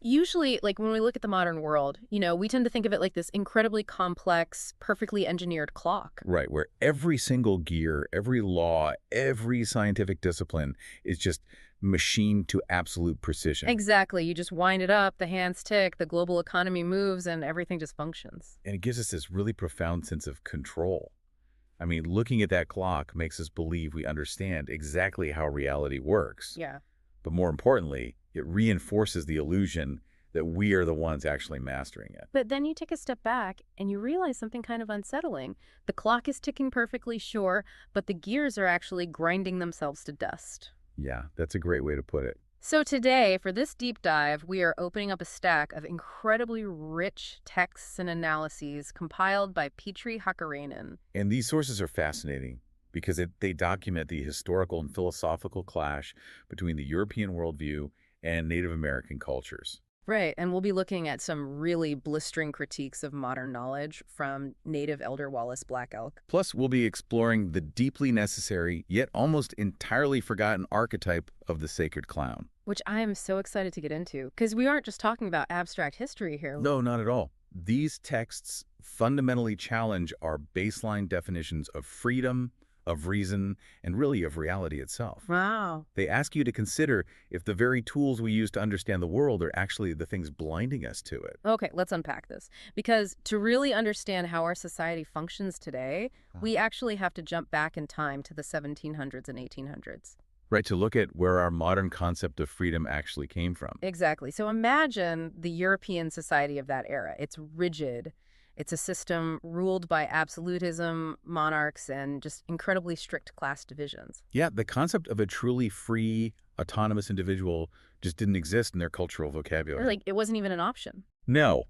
Usually, like when we look at the modern world, we tend to think of it like this incredibly complex, perfectly engineered clock. Right, where every single gear, every law, every scientific discipline is just machined to absolute precision. Exactly. You just wind it up, the hands tick, the global economy moves, and everything just functions. And it gives us this really profound sense of control. I mean, looking at that clock makes us believe we understand exactly how reality works. Yeah. But more importantly, it reinforces the illusion that we are the ones actually mastering it. But then you take a step back and you realize something kind of unsettling. The clock is ticking perfectly, sure, but the gears are actually grinding themselves to dust. Yeah, that's a great way to put it. So today, for this deep dive, we are opening up a stack of incredibly rich texts and analyses compiled by Petri Hakarainen. And these sources are fascinating because they document the historical and philosophical clash between the European worldview and Native American cultures. Right, and we'll be looking at some really blistering critiques of modern knowledge from native Elder Wallace Black Elk. Plus, we'll be exploring the deeply necessary, yet almost entirely forgotten archetype of the sacred clown. Which I am so excited to get into, because we aren't just talking about abstract history here. No, not at all. These texts fundamentally challenge our baseline definitions of freedom, of reason, and really of reality itself. Wow. They ask you to consider if the very tools we use to understand the world are actually the things blinding us to it. Okay, let's unpack this. Because to really understand how our society functions today, we actually have to jump back in time to the 1700s and 1800s. Right, to look at where our modern concept of freedom actually came from. Exactly. So imagine the European society of that era. It's rigid. It's a system ruled by absolutism, monarchs, and just incredibly strict class divisions. Yeah, the concept of a truly free, autonomous individual just didn't exist in their cultural vocabulary. Like, it wasn't even an option. No.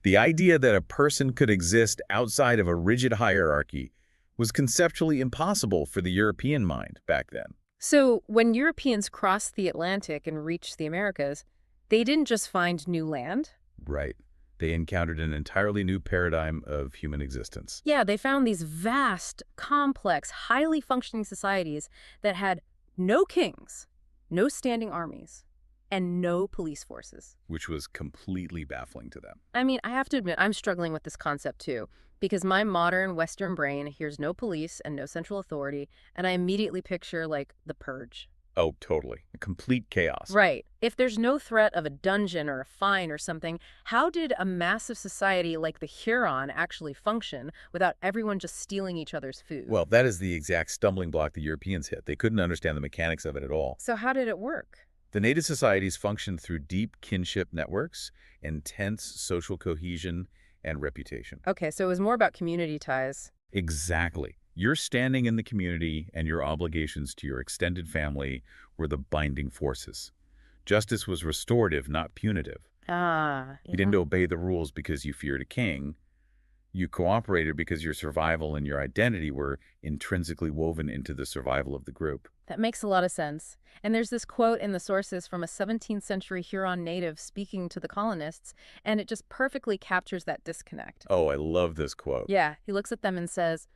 The idea that a person could exist outside of a rigid hierarchy was conceptually impossible for the European mind back then. So when Europeans crossed the Atlantic and reached the Americas, they didn't just find new land. Right. They encountered an entirely new paradigm of human existence. Yeah, they found these vast, complex, highly functioning societies that had no kings, no standing armies, and no police forces. Which was completely baffling to them. I mean, I have to admit, I'm struggling with this concept too, because my modern Western brain hears no police and no central authority, and I immediately picture, like, the purge. Oh, totally. Complete chaos. Right. If there's no threat of a dungeon or a fine or something, how did a massive society like the Huron actually function without everyone just stealing each other's food? Well, that is the exact stumbling block the Europeans hit. They couldn't understand the mechanics of it at all. So how did it work? The native societies functioned through deep kinship networks, intense social cohesion, and reputation. Okay, so it was more about community ties. Exactly. Your standing in the community and your obligations to your extended family were the binding forces. Justice was restorative, not punitive. You didn't obey the rules because you feared a king. You cooperated because your survival and your identity were intrinsically woven into the survival of the group. That makes a lot of sense. And there's this quote in the sources from a 17th century Huron native speaking to the colonists, and it just perfectly captures that disconnect. Oh, I love this quote. Yeah, he looks at them and says,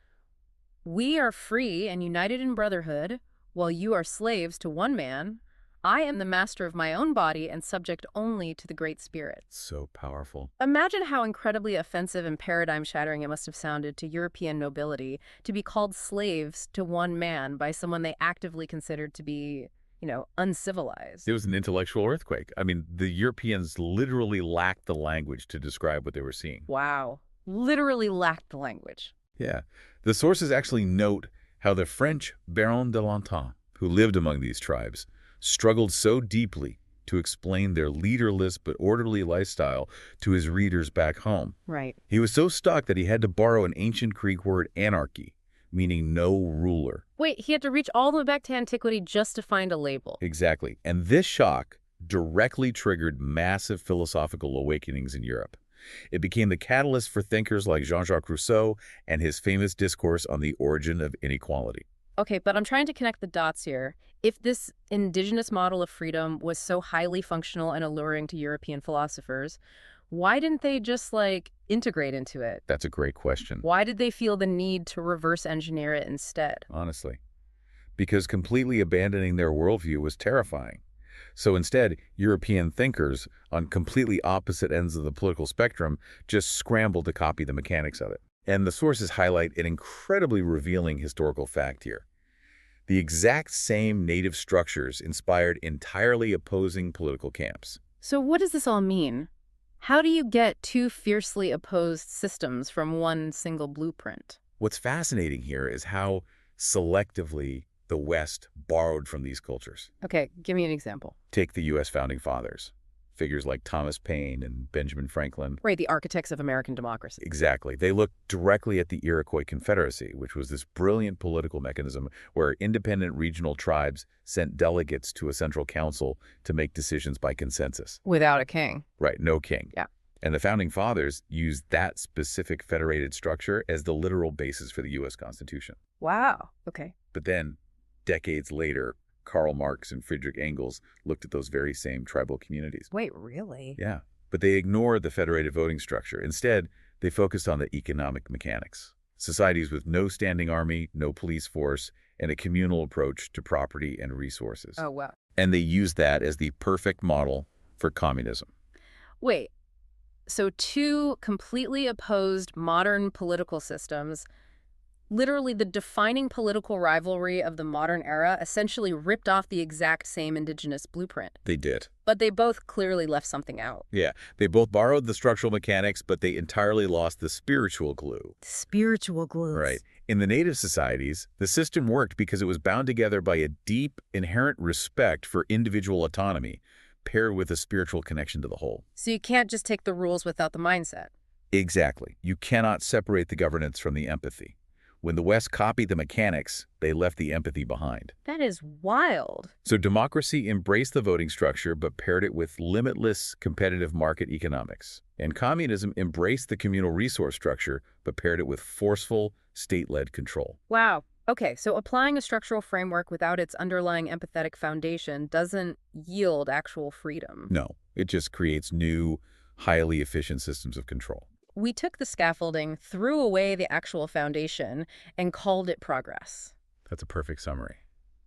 "We are free and united in brotherhood, while you are slaves to one man. I am the master of my own body and subject only to the Great Spirit." So powerful. Imagine how incredibly offensive and paradigm-shattering it must have sounded to European nobility to be called slaves to one man by someone they actively considered to be, uncivilized. It was an intellectual earthquake. I mean, the Europeans literally lacked the language to describe what they were seeing. Wow. Literally lacked the language. Yeah. The sources actually note how the French Baron de Lantin, who lived among these tribes, struggled so deeply to explain their leaderless but orderly lifestyle to his readers back home. Right. He was so stuck that he had to borrow an ancient Greek word, anarchy, meaning no ruler. Wait, he had to reach all the way back to antiquity just to find a label. Exactly. And this shock directly triggered massive philosophical awakenings in Europe. It became the catalyst for thinkers like Jean-Jacques Rousseau and his famous discourse on the origin of inequality. Okay, but I'm trying to connect the dots here. If this indigenous model of freedom was so highly functional and alluring to European philosophers, why didn't they just, integrate into it? That's a great question. Why did they feel the need to reverse engineer it instead? Honestly. Because completely abandoning their worldview was terrifying. So instead, European thinkers on completely opposite ends of the political spectrum just scrambled to copy the mechanics of it. And the sources highlight an incredibly revealing historical fact here. The exact same native structures inspired entirely opposing political camps. So what does this all mean? How do you get two fiercely opposed systems from one single blueprint? What's fascinating here is how selectively the West borrowed from these cultures. Okay, give me an example. Take the U.S. Founding Fathers, figures like Thomas Paine and Benjamin Franklin. Right, the architects of American democracy. Exactly. They looked directly at the Iroquois Confederacy, which was this brilliant political mechanism where independent regional tribes sent delegates to a central council to make decisions by consensus. Without a king. Right, no king. Yeah. And the Founding Fathers used that specific federated structure as the literal basis for the U.S. Constitution. Wow. Okay. But then, decades later, Karl Marx and Friedrich Engels looked at those very same tribal communities. Wait, really? Yeah, but they ignored the federated voting structure. Instead, they focused on the economic mechanics. Societies with no standing army, no police force, and a communal approach to property and resources. Oh, wow. And they used that as the perfect model for communism. Wait, so two completely opposed modern political systems, literally the defining political rivalry of the modern era, essentially ripped off the exact same indigenous blueprint. They did. But they both clearly left something out. Yeah, they both borrowed the structural mechanics, but they entirely lost the spiritual glue. Spiritual glue. Right. In the native societies, the system worked because it was bound together by a deep, inherent respect for individual autonomy, paired with a spiritual connection to the whole. So you can't just take the rules without the mindset. Exactly. You cannot separate the governance from the empathy. When the West copied the mechanics, they left the empathy behind. That is wild. So democracy embraced the voting structure but paired it with limitless competitive market economics. And communism embraced the communal resource structure but paired it with forceful, state-led control. Wow. Okay, so applying a structural framework without its underlying empathetic foundation doesn't yield actual freedom. No, it just creates new, highly efficient systems of control. We took the scaffolding, threw away the actual foundation, and called it progress. That's a perfect summary.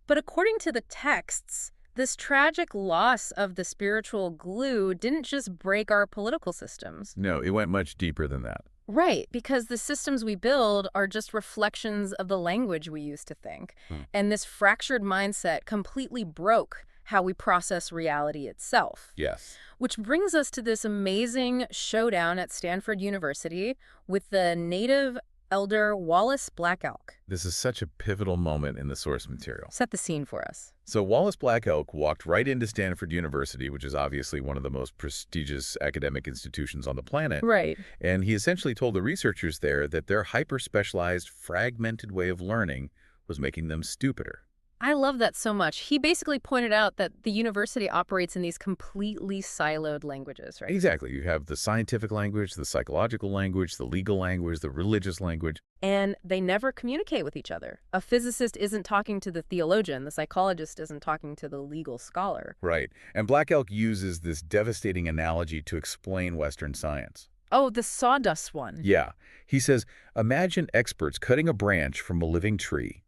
But according to the texts, this tragic loss of the spiritual glue didn't just break our political systems. No, it went much deeper than that. Right, because the systems we build are just reflections of the language we use to think. And this fractured mindset completely broke how we process reality itself. Yes. Which brings us to this amazing showdown at Stanford University with the native elder Wallace Black Elk. This is such a pivotal moment in the source material. Set the scene for us. So Wallace Black Elk walked right into Stanford University, which is obviously one of the most prestigious academic institutions on the planet. Right. And he essentially told the researchers there that their hyper-specialized, fragmented way of learning was making them stupider. I love that so much. He basically pointed out that the university operates in these completely siloed languages, right? Exactly. You have the scientific language, the psychological language, the legal language, the religious language. And they never communicate with each other. A physicist isn't talking to the theologian. The psychologist isn't talking to the legal scholar. Right. And Black Elk uses this devastating analogy to explain Western science. Oh, the sawdust one. Yeah. He says, imagine experts cutting a branch from a living tree.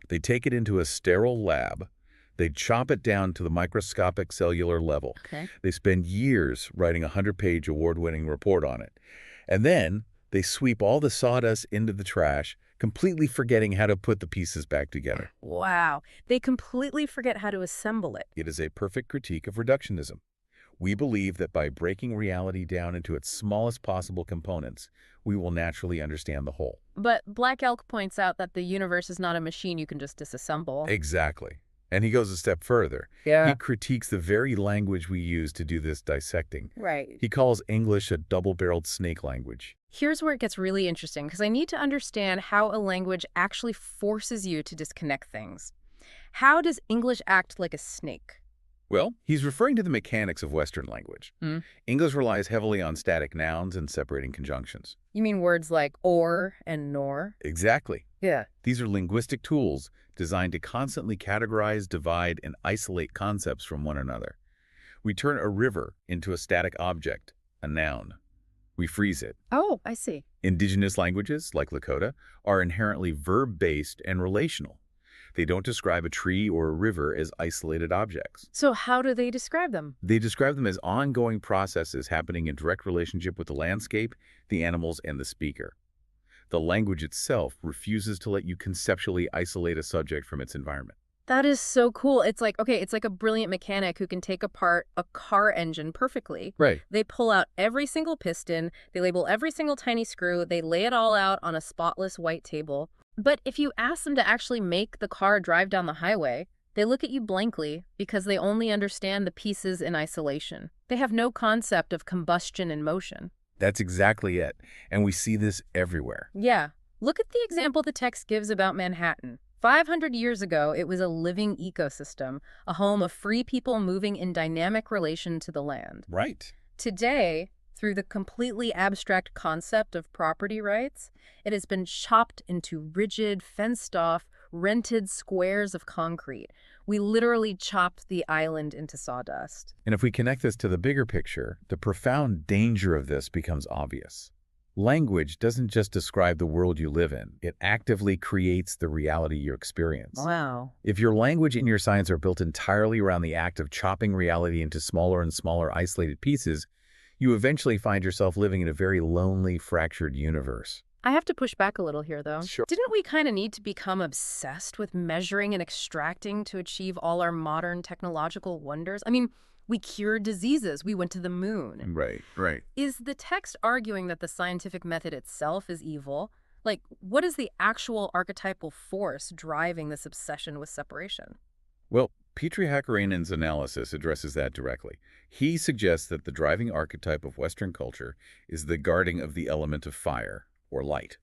They take it into a sterile lab. They chop it down to the microscopic cellular level. Okay. They spend years writing a 100-page award-winning report on it. And then they sweep all the sawdust into the trash, completely forgetting how to put the pieces back together. Wow. They completely forget how to assemble it. It is a perfect critique of reductionism. We believe that by breaking reality down into its smallest possible components, we will naturally understand the whole. But Black Elk points out that the universe is not a machine you can just disassemble. Exactly. And he goes a step further. Yeah. He critiques the very language we use to do this dissecting. Right. He calls English a double-barreled snake language. Here's where it gets really interesting, because I need to understand how a language actually forces you to disconnect things. How does English act like a snake? Well, he's referring to the mechanics of Western language. English relies heavily on static nouns and separating conjunctions. You mean words like or and nor? Exactly. Yeah. These are linguistic tools designed to constantly categorize, divide, and isolate concepts from one another. We turn a river into a static object, a noun. We freeze it. Oh, I see. Indigenous languages, like Lakota, are inherently verb-based and relational. They don't describe a tree or a river as isolated objects. So how do they describe them? They describe them as ongoing processes happening in direct relationship with the landscape, the animals, and the speaker. The language itself refuses to let you conceptually isolate a subject from its environment. That is so cool. It's like, okay, it's like a brilliant mechanic who can take apart a car engine perfectly. Right. They pull out every single piston, they label every single tiny screw, they lay it all out on a spotless white table. But if you ask them to actually make the car drive down the highway, they look at you blankly because they only understand the pieces in isolation. They have no concept of combustion and motion. That's exactly it. And we see this everywhere. Yeah. Look at the example the text gives about Manhattan. 500 years ago, it was a living ecosystem, a home of free people moving in dynamic relation to the land. Right. Today, through the completely abstract concept of property rights, it has been chopped into rigid, fenced-off, rented squares of concrete. We literally chopped the island into sawdust. And if we connect this to the bigger picture, the profound danger of this becomes obvious. Language doesn't just describe the world you live in. It actively creates the reality you experience. Wow. If your language and your science are built entirely around the act of chopping reality into smaller and smaller isolated pieces, you eventually find yourself living in a very lonely, fractured universe. I have to push back a little here, though. Sure. Didn't we kind of need to become obsessed with measuring and extracting to achieve all our modern technological wonders? I mean, we cured diseases. We went to the moon. Right. Is the text arguing that the scientific method itself is evil? Like, what is the actual archetypal force driving this obsession with separation? Well, Petri Hakarinen's analysis addresses that directly. He suggests that the driving archetype of Western culture is the guarding of the element of fire, or light.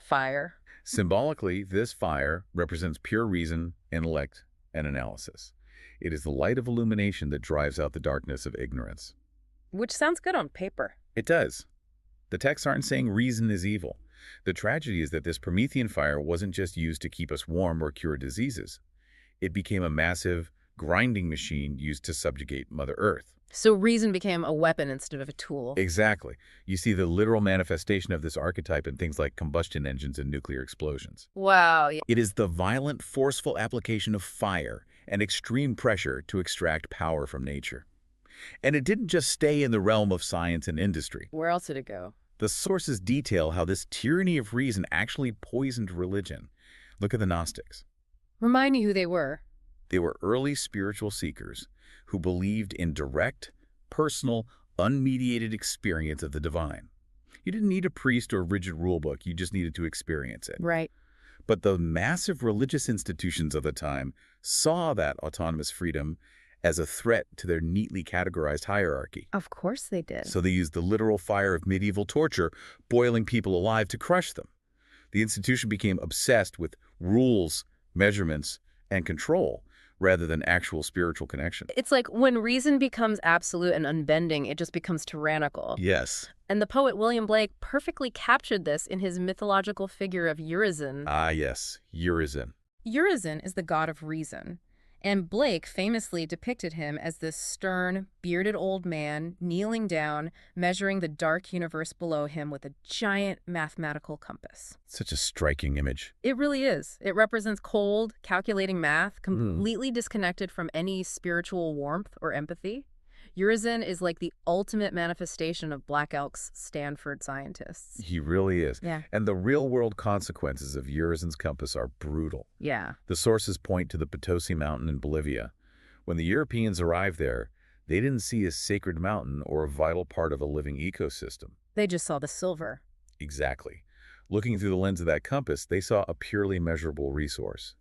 Fire. Symbolically, this fire represents pure reason, intellect, and analysis. It is the light of illumination that drives out the darkness of ignorance. Which sounds good on paper. It does. The texts aren't saying reason is evil. The tragedy is that this Promethean fire wasn't just used to keep us warm or cure diseases. It became a massive, grinding machine used to subjugate Mother Earth. So reason became a weapon instead of a tool. Exactly. You see the literal manifestation of this archetype in things like combustion engines and nuclear explosions. Wow. Yeah. It is the violent, forceful application of fire and extreme pressure to extract power from nature. And it didn't just stay in the realm of science and industry. Where else did it go? The sources detail how this tyranny of reason actually poisoned religion. Look at the Gnostics. Remind me who they were. They were early spiritual seekers who believed in direct, personal, unmediated experience of the divine. You didn't need a priest or a rigid rulebook, you just needed to experience it. Right. But the massive religious institutions of the time saw that autonomous freedom as a threat to their neatly categorized hierarchy. Of course they did. So they used the literal fire of medieval torture, boiling people alive to crush them. The institution became obsessed with rules, measurements, and control, rather than actual spiritual connection. It's like when reason becomes absolute and unbending, it just becomes tyrannical. Yes. And the poet William Blake perfectly captured this in his mythological figure of Urizen. Ah, yes, Urizen. Urizen is the god of reason, and Blake famously depicted him as this stern, bearded old man kneeling down, measuring the dark universe below him with a giant mathematical compass. Such a striking image. It really is. It represents cold, calculating math, completely disconnected from any spiritual warmth or empathy. Urizen is like the ultimate manifestation of Black Elk's Stanford scientists. He really is. Yeah. And the real-world consequences of Urizen's compass are brutal. Yeah. The sources point to the Potosi Mountain in Bolivia. When the Europeans arrived there, they didn't see a sacred mountain or a vital part of a living ecosystem. They just saw the silver. Exactly. Looking through the lens of that compass, they saw a purely measurable resource.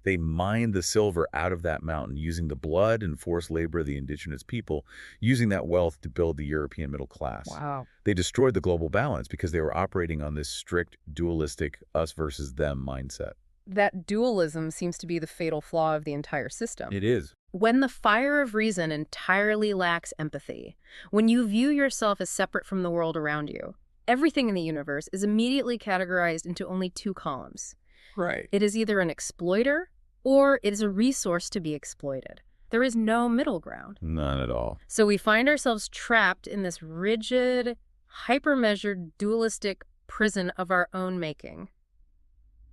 They mined the silver out of that mountain using the blood and forced labor of the indigenous people, using that wealth to build the European middle class. Wow. They destroyed the global balance because they were operating on this strict, dualistic, us versus them mindset. That dualism seems to be the fatal flaw of the entire system. It is. When the fire of reason entirely lacks empathy, when you view yourself as separate from the world around you, everything in the universe is immediately categorized into only two columns. Right. It is either an exploiter or it is a resource to be exploited. There is no middle ground. None at all. So we find ourselves trapped in this rigid, hyper-measured, dualistic prison of our own making.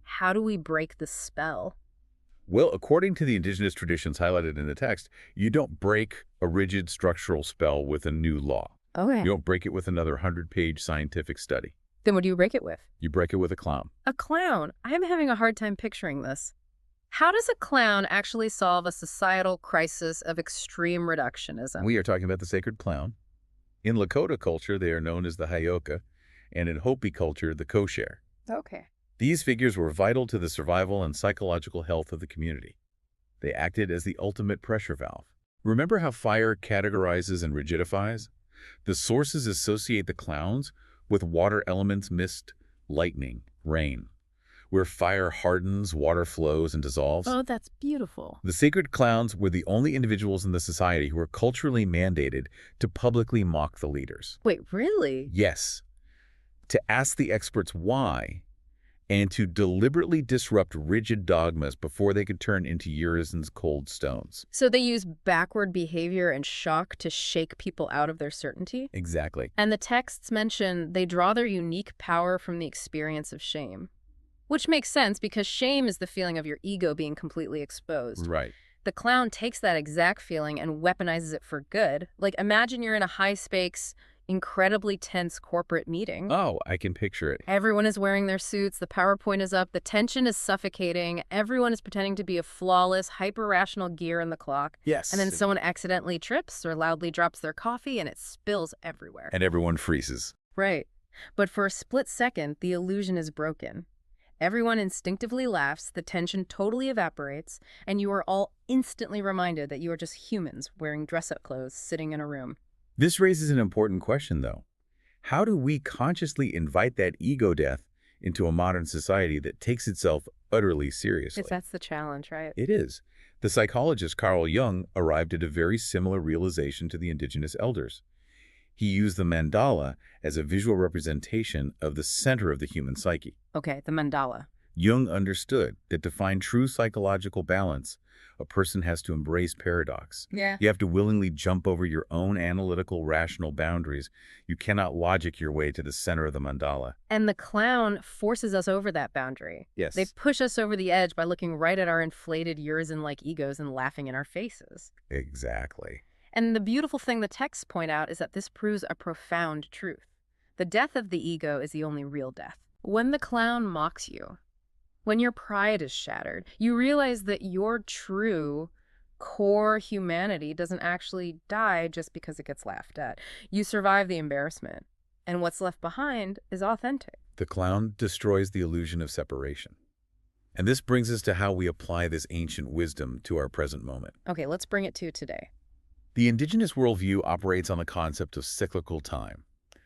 How do we break the spell? Well, according to the indigenous traditions highlighted in the text, you don't break a rigid structural spell with a new law. Okay. You don't break it with another 100-page scientific study. Then what do you break it with? You break it with a clown. A clown. I'm having a hard time picturing this. How does a clown actually solve a societal crisis of extreme reductionism? We are talking about the sacred clown. In Lakota culture, they are known as the Hayoka, and in Hopi culture, the Kosher. Okay. These figures were vital to the survival and psychological health of the community. They acted as the ultimate pressure valve. Remember how fire categorizes and rigidifies? The sources associate the clowns with water elements, mist, lightning, rain. Where fire hardens, water flows and dissolves. Oh, that's beautiful. The sacred clowns were the only individuals in the society who were culturally mandated to publicly mock the leaders. Wait, really? Yes, to ask the experts why, and to deliberately disrupt rigid dogmas before they could turn into Urizen's cold stones. So they use backward behavior and shock to shake people out of their certainty? Exactly. And the texts mention they draw their unique power from the experience of shame. Which makes sense because shame is the feeling of your ego being completely exposed. Right. The clown takes that exact feeling and weaponizes it for good. Like, imagine you're in a high-stakes, incredibly tense corporate meeting. Oh, I can picture it. Everyone is wearing their suits, the PowerPoint is up, the tension is suffocating, everyone is pretending to be a flawless, hyper-rational gear in the clock. Yes. And then someone accidentally trips or loudly drops their coffee and it spills everywhere. And everyone freezes. Right. But for a split second, the illusion is broken. Everyone instinctively laughs, the tension totally evaporates, and you are all instantly reminded that you are just humans wearing dress-up clothes sitting in a room. This raises an important question, though. How do we consciously invite that ego death into a modern society that takes itself utterly seriously? That's the challenge, right? It is. The psychologist Carl Jung arrived at a very similar realization to the indigenous elders. He used the mandala as a visual representation of the center of the human psyche. Okay, the mandala. Jung understood that to find true psychological balance, a person has to embrace paradox. Yeah. You have to willingly jump over your own analytical, rational boundaries. You cannot logic your way to the center of the mandala. And the clown forces us over that boundary. Yes. They push us over the edge by looking right at our inflated Urizen-like egos and laughing in our faces. Exactly. And the beautiful thing the texts point out is that this proves a profound truth. The death of the ego is the only real death. When the clown mocks you, when your pride is shattered, you realize that your true core humanity doesn't actually die just because it gets laughed at. You survive the embarrassment, and what's left behind is authentic. The clown destroys the illusion of separation. And this brings us to how we apply this ancient wisdom to our present moment. Okay, let's bring it to today. The indigenous worldview operates on the concept of cyclical time,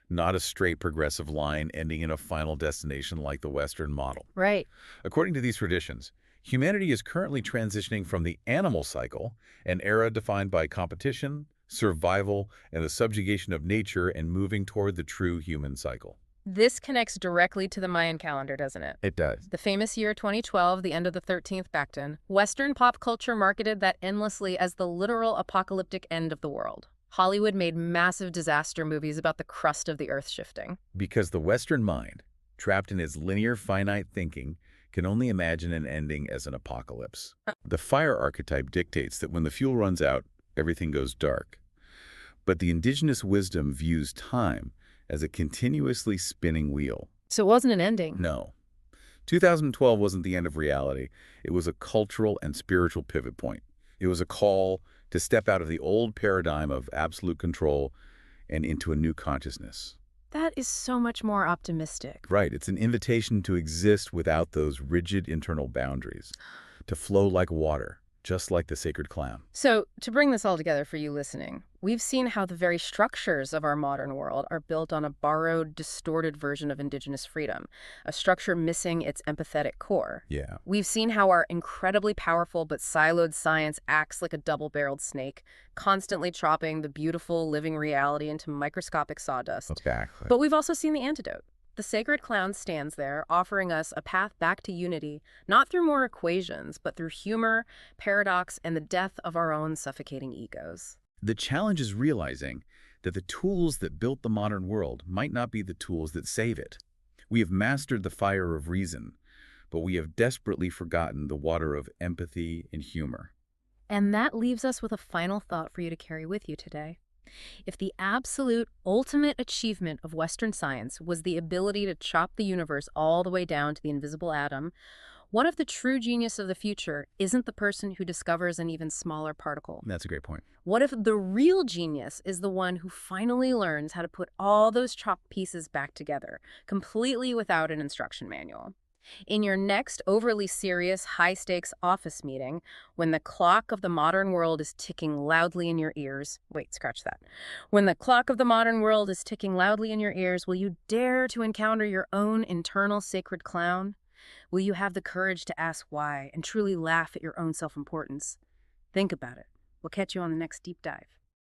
not a straight progressive line ending in a final destination like the Western model. Right. According to these traditions, humanity is currently transitioning from the animal cycle, an era defined by competition, survival, and the subjugation of nature, and moving toward the true human cycle. This connects directly to the Mayan calendar, doesn't it? It does. The famous year 2012, the end of the 13th Baktun, Western pop culture marketed that endlessly as the literal apocalyptic end of the world. Hollywood made massive disaster movies about the crust of the earth shifting. Because the Western mind, trapped in its linear, finite thinking, can only imagine an ending as an apocalypse. The fire archetype dictates that when the fuel runs out, everything goes dark. But the indigenous wisdom views time as a continuously spinning wheel. So it wasn't an ending. No. 2012 wasn't the end of reality. It was a cultural and spiritual pivot point. It was a call to step out of the old paradigm of absolute control and into a new consciousness. That is so much more optimistic. Right. It's an invitation to exist without those rigid internal boundaries, to flow like water, just like the sacred clown. So, to bring this all together for you listening, we've seen how the very structures of our modern world are built on a borrowed, distorted version of indigenous freedom, a structure missing its empathetic core. Yeah. We've seen how our incredibly powerful but siloed science acts like a double-barreled snake, constantly chopping the beautiful living reality into microscopic sawdust. Exactly. But we've also seen the antidote. The sacred clown stands there, offering us a path back to unity, not through more equations, but through humor, paradox, and the death of our own suffocating egos. The challenge is realizing that the tools that built the modern world might not be the tools that save it. We have mastered the fire of reason, but we have desperately forgotten the water of empathy and humor. And that leaves us with a final thought for you to carry with you today. If the absolute ultimate achievement of Western science was the ability to chop the universe all the way down to the invisible atom, what if the true genius of the future isn't the person who discovers an even smaller particle? That's a great point. What if the real genius is the one who finally learns how to put all those chopped pieces back together, completely without an instruction manual? In your next overly serious, high-stakes office meeting, when the clock of the modern world is ticking loudly in your ears, wait, scratch that. When the clock of the modern world is ticking loudly in your ears, will you dare to encounter your own internal sacred clown? Will you have the courage to ask why and truly laugh at your own self-importance? Think about it. We'll catch you on the next deep dive.